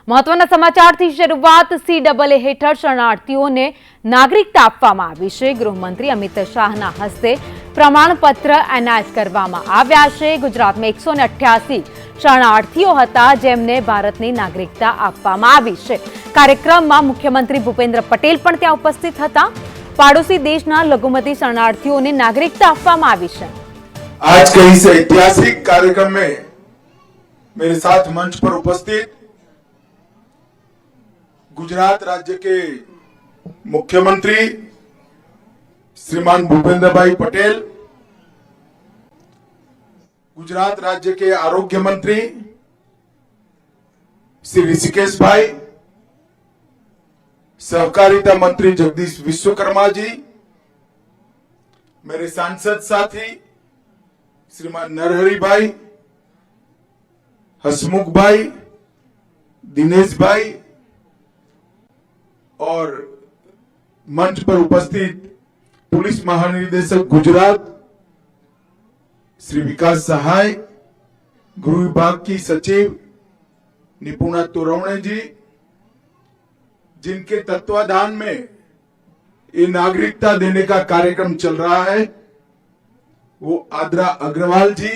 મહત્વના સમાચારથી શરૂઆત CAA હેઠળ શરણાર્થીઓને નાગરિકતા આપવામાં આવી છે। ગૃહમંત્રી અમિત શાહના હસ્તે પ્રમાણપત્ર એનાયત કરવામાં આવ્યા છે। ગુજરાતમાં 188 શરણાર્થીઓ હતા જેમને ભારતની નાગરિકતા આપવામાં આવી છે। કાર્યક્રમમાં મુખ્યમંત્રી ભૂપેન્દ્ર પટેલ પણ ત્યાં ઉપસ્થિત હતા। પાડોશી દેશના લઘુમતી શરણાર્થીઓને નાગરિકતા આપવામાં આવી છે। आज के इस ऐतिहासिक कार्यक्रम में मेरे साथ मंच पर उपस्थित गुजरात राज्य के मुख्यमंत्री श्रीमान भूपेंद्र भाई पटेल, गुजरात राज्य के आरोग्य मंत्री श्री ऋषिकेश भाई, सहकारिता मंत्री जगदीश विश्वकर्मा जी, मेरे सांसद साथी श्रीमान नरहरि भाई, हसमुख भाई, दिनेश भाई और मंच पर उपस्थित पुलिस महानिदेशक गुजरात श्री विकास सहाय, गृह विभाग की सचिव निपुणा तोरवणे जी, जिनके तत्वाधान में ये नागरिकता देने का कार्यक्रम चल रहा है, वो आद्रा अग्रवाल जी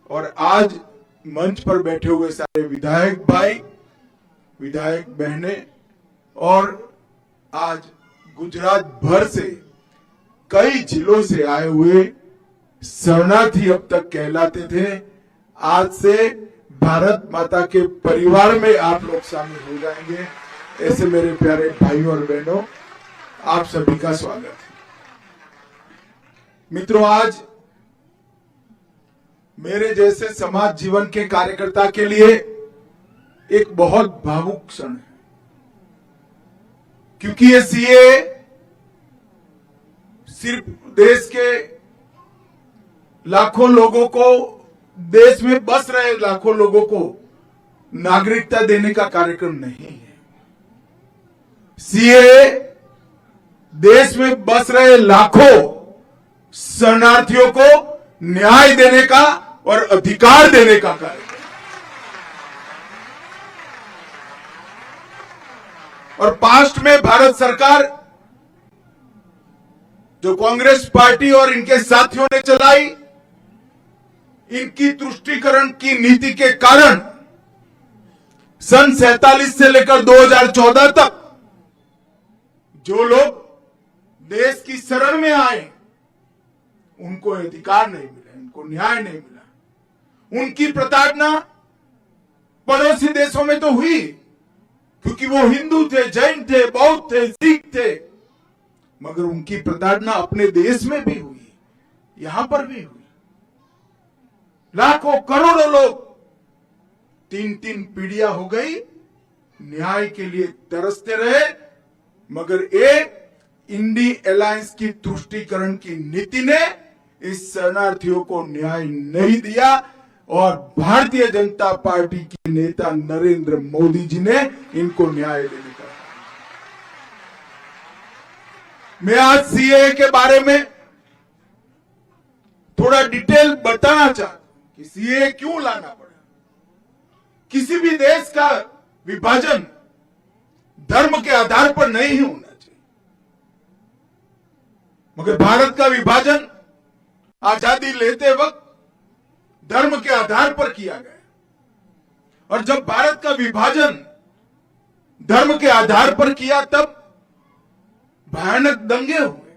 और आज मंच पर बैठे हुए सारे विधायक भाई, विधायक बहनें और आज गुजरात भर से कई जिलों से आए हुए शरणार्थी अब तक कहलाते थे, आज से भारत माता के परिवार में आप लोग शामिल हो जाएंगे। ऐसे मेरे प्यारे भाइयों और बहनों, आप सभी का स्वागत है। मित्रों, आज मेरे जैसे समाज जीवन के कार्यकर्ता के लिए एक बहुत भावुक क्षण है, क्योंकि ये सीए सिर्फ देश के लाखों लोगों को, देश में बस रहे लाखों लोगों को नागरिकता देने का कार्यक्रम नहीं है। सीए देश में बस रहे लाखों शरणार्थियों को न्याय देने का और अधिकार देने का कार्यक्रम। और पास्ट में भारत सरकार जो कांग्रेस पार्टी और इनके साथियों ने चलाई, इनकी तुष्टीकरण की नीति के कारण सन 47 से लेकर 2014 तक जो लोग देश की शरण में आए उनको अधिकार नहीं मिला, उनको न्याय नहीं मिला। उनकी प्रताड़ना पड़ोसी देशों में तो हुई, क्योंकि वो हिंदू थे, जैन थे, बौद्ध थे, सिख थे, मगर उनकी प्रताड़ना अपने देश में भी हुई, यहां पर भी हुई। लाखों करोड़ों लोग 3-3 पीढ़ियां हो गई, न्याय के लिए तरसते रहे, मगर एक इंडी अलायंस की तुष्टीकरण की नीति ने इस शरणार्थियों को न्याय नहीं दिया और भारतीय जनता पार्टी के नेता नरेंद्र मोदी जी ने इनको न्याय देने का। मैं आज सीएए के बारे में थोड़ा डिटेल बताना चाहता हूं कि सीएए क्यों लाना पड़ा। किसी भी देश का विभाजन धर्म के आधार पर नहीं होना चाहिए, मगर भारत का विभाजन आजादी लेते वक्त धर्म के आधार पर किया गया, और जब भारत का विभाजन धर्म के आधार पर किया तब भयानक दंगे हुए।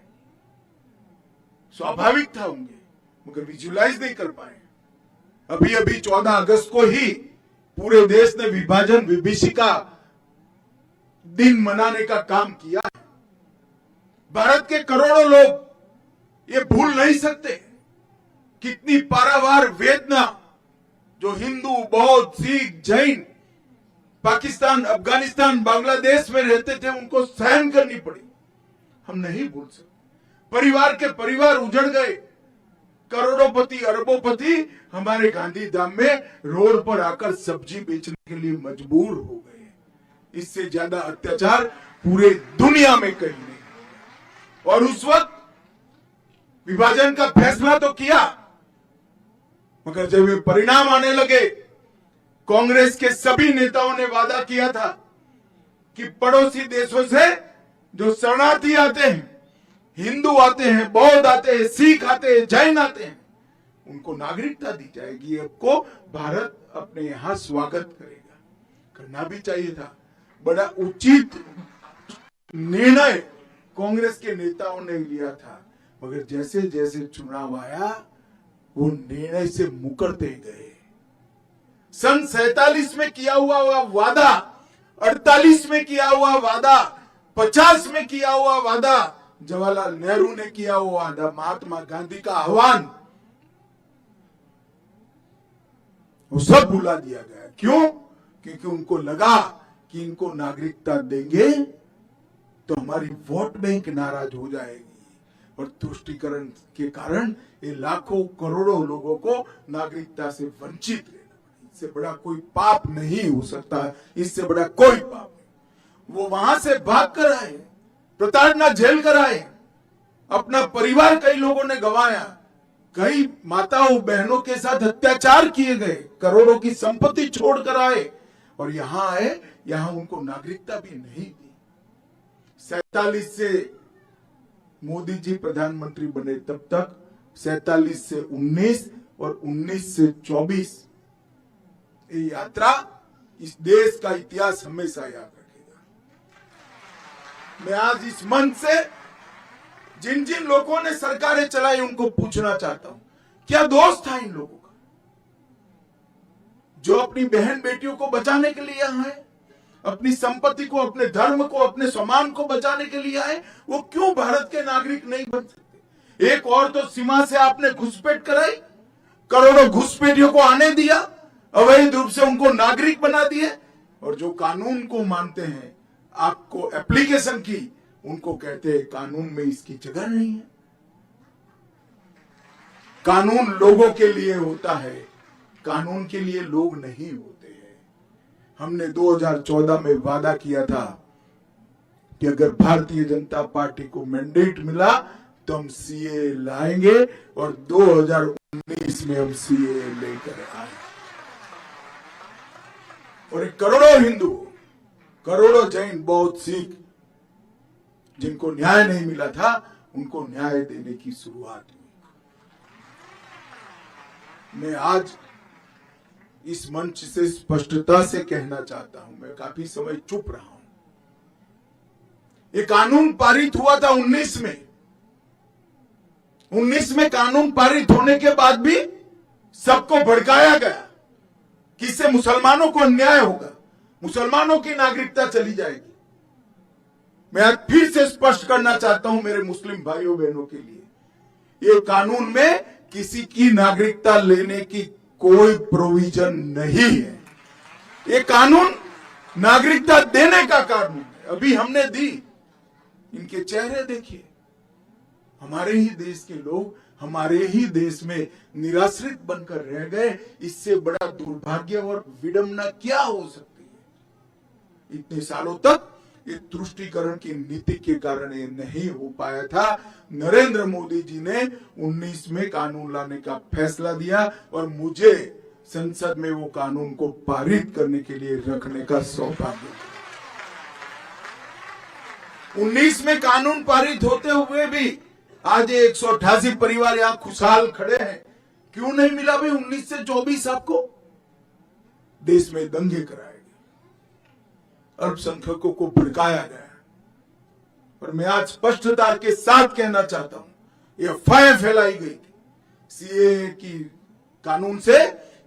स्वाभाविक था होंगे, मगर विजुलाइज नहीं कर पाए। अभी अभी 14 अगस्त को ही पूरे देश ने विभाजन विभीषिका दिन मनाने का काम किया है। भारत के करोड़ों लोग ये भूल नहीं सकते कितनी पारावार वेदना जो हिंदू, बौद्ध, सिख, जैन पाकिस्तान, अफगानिस्तान, बांग्लादेश में रहते थे उनको सहन करनी पड़ी। हम नहीं भूल सकते। परिवार के परिवार उजड़ गए, करोड़ोंपति, अरबोंपति हमारे गांधी धाम में रोड पर आकर सब्जी बेचने के लिए मजबूर हो गए। इससे ज्यादा अत्याचार पूरे दुनिया में कहीं नहीं। और उस वक्त विभाजन का फैसला तो किया, मगर जब ये परिणाम आने लगे, कांग्रेस के सभी नेताओं ने वादा किया था कि पड़ोसी देशों से जो शरणार्थी आते हैं, हिंदू आते हैं, बौद्ध आते हैं, सिख आते हैं, जैन आते हैं, उनको नागरिकता दी जाएगी। आपको भारत अपने यहां स्वागत करेगा। करना भी चाहिए था। बड़ा उचित निर्णय कांग्रेस के नेताओं ने लिया था, मगर जैसे जैसे चुनाव आया वो निर्णय से मुकरते गए। सन 47 में किया हुआ वादा, 48 में किया हुआ वादा, 50 में किया हुआ वादा, जवाहरलाल नेहरू ने किया हुआ वादा, महात्मा गांधी का आह्वान, वो सब भुला दिया गया। क्यों? क्योंकि उनको लगा कि इनको नागरिकता देंगे तो हमारी वोट बैंक नाराज हो जाएगी, और तुष्टीकरण के कारण ये लाखों करोड़ों लोगों को नागरिकता से वंचित रहना। इससे बड़ा कोई पाप नहीं हो सकता, इससे बड़ा कोई पाप नहीं। वो वहां से भाग कर आए, प्रताड़ना झेल कर आए, अपना परिवार कई लोगों ने गंवाया, कई माताओं बहनों के साथ अत्याचार किए गए, करोड़ों की संपत्ति छोड़कर आए, और यहां आए, यहां उनको नागरिकता भी नहीं दी। 47 से मोदी जी प्रधानमंत्री बने तब तक 47 से 19 और 19 से 24 ये यात्रा इस देश का इतिहास हमेशा याद रखेगा। मैं आज इस मंच से जिन जिन लोगों ने सरकारें चलाई उनको पूछना चाहता हूं, क्या दोष था इन लोगों का जो अपनी बहन बेटियों को बचाने के लिए यहां आए, अपनी संपत्ति को, अपने धर्म को, अपने सम्मान को बचाने के लिए आए? वो क्यों भारत के नागरिक नहीं बन सकते? एक और तो सीमा से आपने घुसपैठ कराई, करोड़ों घुसपैठियों को आने दिया, अवैध रूप से उनको नागरिक बना दिए, और जो कानून को मानते हैं, आपको एप्लीकेशन की, उनको कहते हैं कानून में इसकी जगह नहीं है। कानून लोगों के लिए होता है, कानून के लिए लोग नहीं होते हैं। हमने 2014 में वादा किया था कि अगर भारतीय जनता पार्टी को मैंडेट मिला तो हम सीए लाएंगे, और 2019 में हम सीए लेकर आए। और करोड़ों हिंदू, करोड़ों जैन, बौद्ध, सिख जिनको न्याय नहीं मिला था, उनको न्याय देने की शुरुआत हुई। मैं आज इस मंच से स्पष्टता से कहना चाहता हूं, मैं काफी समय चुप रहा हूं। ये कानून पारित हुआ था 19 में। 19 में कानून पारित होने के बाद भी सबको भड़काया गया कि इससे मुसलमानों को अन्याय होगा, मुसलमानों की नागरिकता चली जाएगी। मैं आज फिर से स्पष्ट करना चाहता हूं मेरे मुस्लिम भाइयों बहनों के लिए, ये कानून में किसी की नागरिकता लेने की कोई प्रोविजन नहीं है। ये कानून नागरिकता देने का कानून है। अभी हमने दी, इनके चेहरे देखिए। हमारे ही देश के लोग हमारे ही देश में निराश्रित बनकर रह गए। इससे बड़ा दुर्भाग्य और विडंबना क्या हो सकती है? इतने सालों तक ये तुष्टीकरण की नीति के कारण ये नहीं हो पाया था। नरेंद्र मोदी जी ने 19 में कानून लाने का फैसला दिया, और मुझे संसद में वो कानून को पारित करने के लिए रखने का सौभाग्य। 19 में कानून पारित होते हुए भी आज 188 परिवार यहां खुशहाल खड़े हैं। क्यों नहीं मिला भाई 19 से 24? आपको देश में दंगे कराए, अल्पसंख्यकों को भड़काया गया। और मैं आज स्पष्टता के साथ कहना चाहता हूं, ये अफवाहें फैलाई गई थी सीए की कानून से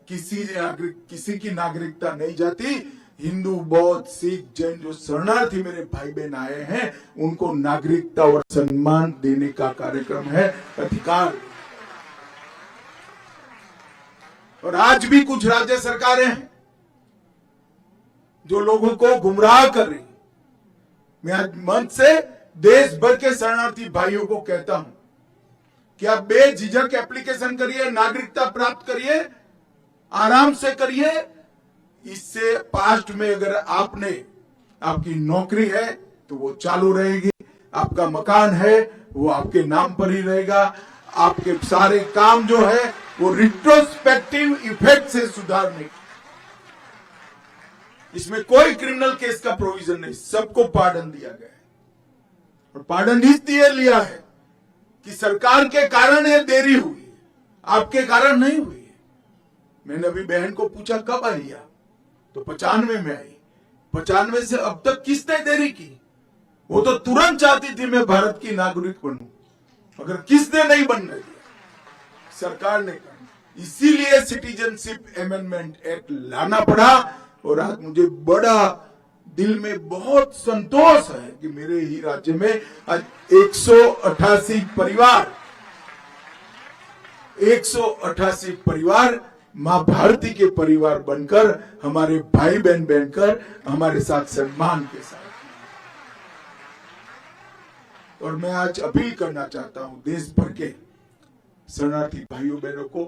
किसी की नागरिकता नहीं जाती। हिंदू, बौद्ध, सिख, जैन जो शरणार्थी मेरे भाई बहन आए हैं, उनको नागरिकता और सम्मान देने का कार्यक्रम है, अधिकार। और आज भी कुछ राज्य सरकारें हैं जो लोगों को गुमराह कर रही। मैं आज मंच से देश भर के शरणार्थी भाइयों को कहता हूं कि आप बेझिझक एप्लीकेशन करिए, नागरिकता प्राप्त करिए, आराम से करिए। इससे पास्ट में अगर आपकी नौकरी है तो वो चालू रहेगी, आपका मकान है वो आपके नाम पर ही रहेगा, आपके सारे काम जो है वो रिट्रोस्पेक्टिव इफेक्ट से सुधारने। इसमें कोई क्रिमिनल केस का प्रोविजन नहीं, सबको पार्डन दिया गया है। और पार्डन इसलिए लिया है कि सरकार के कारण ये देरी हुई है, आपके कारण नहीं हुई है। मैंने अभी बहन को पूछा कब आई आप, तो 95 में आई। 95 से अब तक किसने देरी की? वो तो तुरंत चाहती थी मैं भारत की नागरिक बनूं, मगर किसने नहीं बनने दिया? सरकार ने कहा। इसीलिए सिटीजनशिप अमेंडमेंट एक्ट लाना पड़ा। और आज मुझे बड़ा दिल में बहुत संतोष है कि मेरे ही राज्य में आज 188 परिवार मां भारती के परिवार बनकर, हमारे भाई बहन बनकर हमारे साथ सम्मान के साथ। और मैं आज अपील करना चाहता हूं देश भर के शरणार्थी भाइयों बहनों को,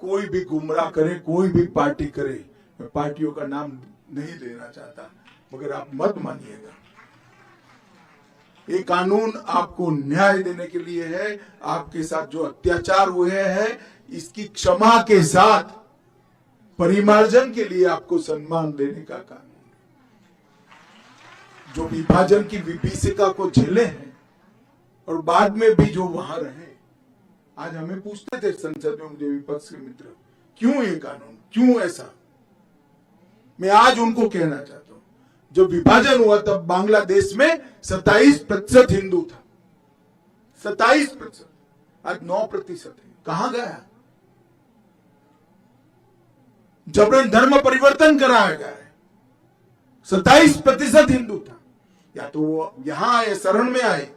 कोई भी गुमराह करे, कोई भी पार्टी करे, मैं पार्टियों का नाम नहीं लेना चाहता, मगर आप मत मानिएगा। ये कानून आपको न्याय देने के लिए है। आपके साथ जो अत्याचार हुए हैं इसकी क्षमा के साथ परिमार्जन के लिए आपको सम्मान देने का कानून। जो विभाजन की विभीषिका को झेले हैं और बाद में भी जो वहां रहे, आज हमें पूछते थे संसद में मुझे विपक्ष के मित्र, क्यों ये कानून, क्यों ऐसा? मैं आज उनको कहना चाहता हूं, जो विभाजन हुआ तब बांग्लादेश में 27% हिंदू था, 27%, आज 9% है। कहां गया? जबरन धर्म परिवर्तन कराया गया है। 27% हिंदू था, या तो वो यहां आए, शरण में आए,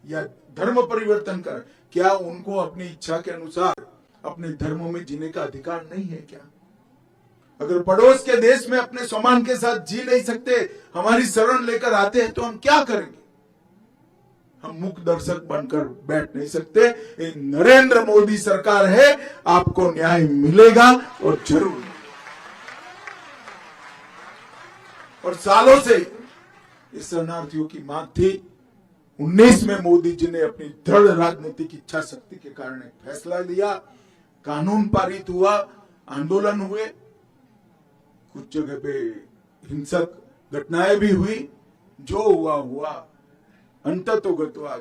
या धर्म परिवर्तन कर। क्या उनको अपनी इच्छा के अनुसार अपने धर्मों में जीने का अधिकार नहीं है क्या? अगर पड़ोस के देश में अपने सम्मान के साथ जी नहीं सकते, हमारी शरण लेकर आते हैं, तो हम क्या करेंगे? हम मूक दर्शक बनकर बैठ नहीं सकते। ये नरेंद्र मोदी सरकार है, आपको न्याय मिलेगा और जरूर। और सालों से इस शरणार्थियों की मांग थी। 19 में मोदी जी ने अपनी दृढ़ राजनीतिक इच्छा शक्ति के कारण एक फैसला लिया, कानून पारित हुआ, आंदोलन हुए, कुछ जगह पे हिंसक घटनाएं भी हुई। जो हुआ हुआ, अंततोगत्वा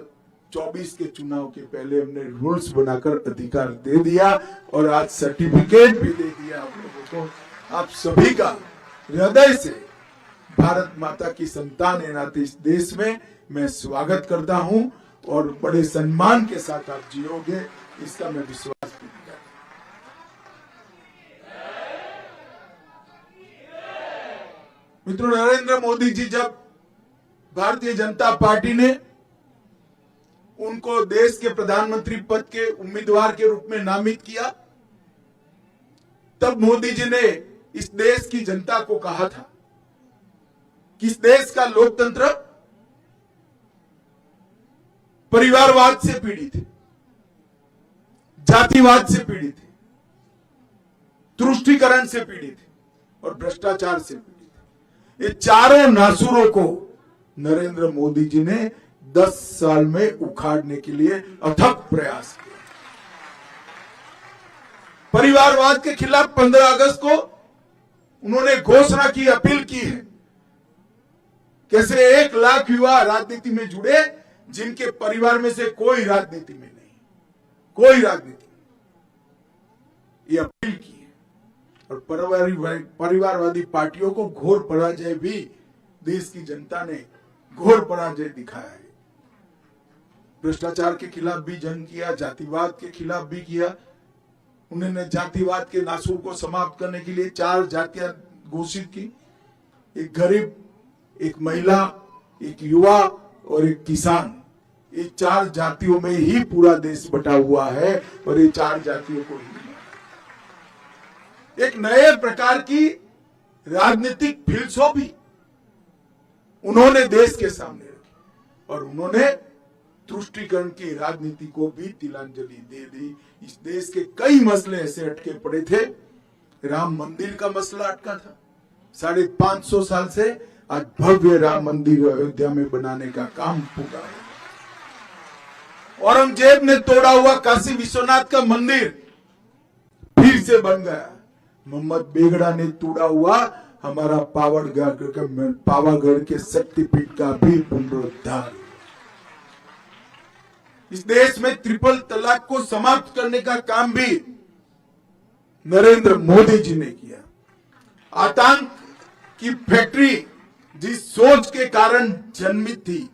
24 के चुनाव के पहले हमने रूल्स बनाकर अधिकार दे दिया और आज सर्टिफिकेट भी दे दिया आप लोगों को। आप सभी का हृदय से भारत माता की संतान है नाते इस देश में मैं स्वागत करता हूं और बड़े सम्मान के साथ आप जियोगे, इसका मैं विश्वास भी करता हूं। मित्रों, नरेंद्र मोदी जी जब भारतीय जनता पार्टी ने उनको देश के प्रधानमंत्री पद के उम्मीदवार के रूप में नामित किया, तब मोदी जी ने इस देश की जनता को कहा था कि इस देश का लोकतंत्र परिवारवाद से पीड़ित है, जातिवाद से पीड़ित है, तुष्टीकरण से पीड़ित है और भ्रष्टाचार से पीड़ित है। ये चारों नासुरों को नरेंद्र मोदी जी ने 10 साल में उखाड़ने के लिए अथक प्रयास किया। परिवारवाद के खिलाफ 15 अगस्त को उन्होंने घोषणा की, अपील की है। कैसे 1 लाख युवा राजनीति में जुड़े जिनके परिवार में से कोई राजनीति में नहीं, कोई राजनीति नहीं, ये अपील की है। और परिवारवादी पार्टियों को घोर पराजय भी देश की जनता ने घोर पराजय दिखाया है। भ्रष्टाचार के खिलाफ भी जंग किया, जातिवाद के खिलाफ भी किया। उन्होंने जातिवाद के नासूर को समाप्त करने के लिए 4 जातियां घोषित की, एक गरीब, एक महिला, एक युवा और एक किसान। ये 4 जातियों में ही पूरा देश बटा हुआ है और ये 4 जातियों को ही एक नए प्रकार की राजनीतिक फिलसफी उन्होंने देश के सामने रखी और उन्होंने तुष्टीकरण की राजनीति को भी तिलांजलि दे दी। इस देश के कई मसले ऐसे अटके पड़े थे। राम मंदिर का मसला अटका था 550 साल से, आज भव्य राम मंदिर अयोध्या में बनाने का काम पूरा है। औरंगजेब ने तोड़ा हुआ काशी विश्वनाथ का मंदिर फिर से बन गया। मोहम्मद बेगड़ा ने तोड़ा हुआ हमारा पावागढ़ के शक्तिपीठ का भी पुनरुद्धार। इस देश में ट्रिपल तलाक को समाप्त करने का काम भी नरेंद्र मोदी जी ने किया। आतंक की फैक्ट्री जिस सोच के कारण जन्मित थी,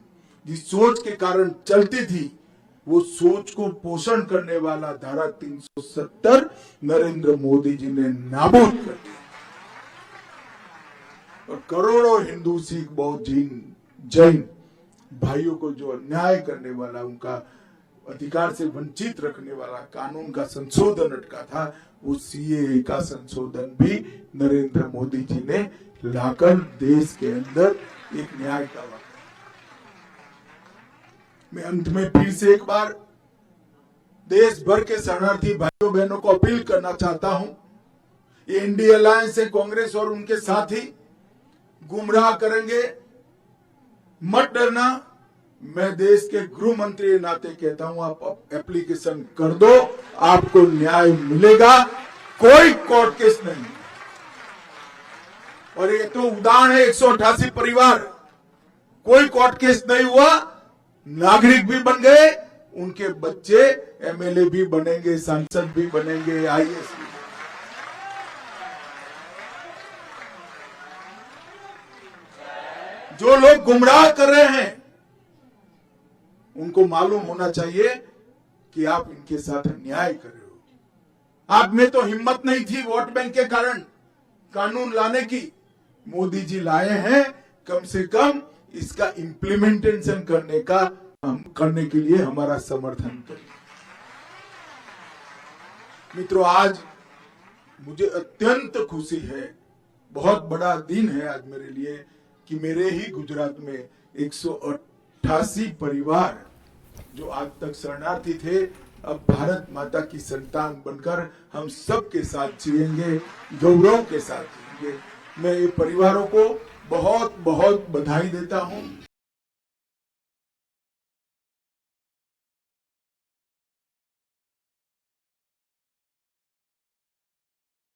जिस सोच के कारण चलती थी, वो सोच को पोषण करने वाला धारा 370 नरेंद्र मोदी जी ने नाबूद कर दिया और करोड़ों हिंदू, सिख, बौद्ध, जैन भाइयों को जो अन्याय करने वाला, उनका अधिकार से वंचित रखने वाला कानून का संशोधन अटका था, वो सीएए का संशोधन भी नरेंद्र मोदी जी ने लाकर देश के अंदर एक न्याय का वाक़। मैं अंत में फिर से एक बार देश भर के शरणार्थी भाइयों बहनों को अपील करना चाहता हूं, ये इंडिया अलायंस से कांग्रेस और उनके साथी गुमराह करेंगे, मत डरना। मैं देश के गृह मंत्री के नाते कहता हूं, आप एप्लीकेशन कर दो, आपको न्याय मिलेगा, कोई कोर्ट केस नहीं। और ये तो उदाहरण है, 188 परिवार, कोई कोर्ट केस नहीं हुआ, नागरिक भी बन गए, उनके बच्चे एमएलए भी बनेंगे, सांसद भी बनेंगे, आईएएस भी। जो लोग गुमराह कर रहे हैं उनको मालूम होना चाहिए कि आप इनके साथ अन्याय कर रहे हो। आप में तो हिम्मत नहीं थी वोट बैंक के कारण कानून लाने की, मोदी जी लाए हैं, कम से कम इसका इम्प्लीमेंटेशन करने के लिए हमारा समर्थन करें। मित्रों, आज मुझे अत्यंत खुशी है, बहुत बड़ा दिन है आज मेरे लिए कि मेरे ही गुजरात में 188 परिवार जो आज तक शरणार्थी थे, अब भारत माता की संतान बनकर हम सबके साथ जिएंगे, गौरव के साथ जिएंगे। मैं ये परिवारों को बहुत बहुत बधाई देता हूं।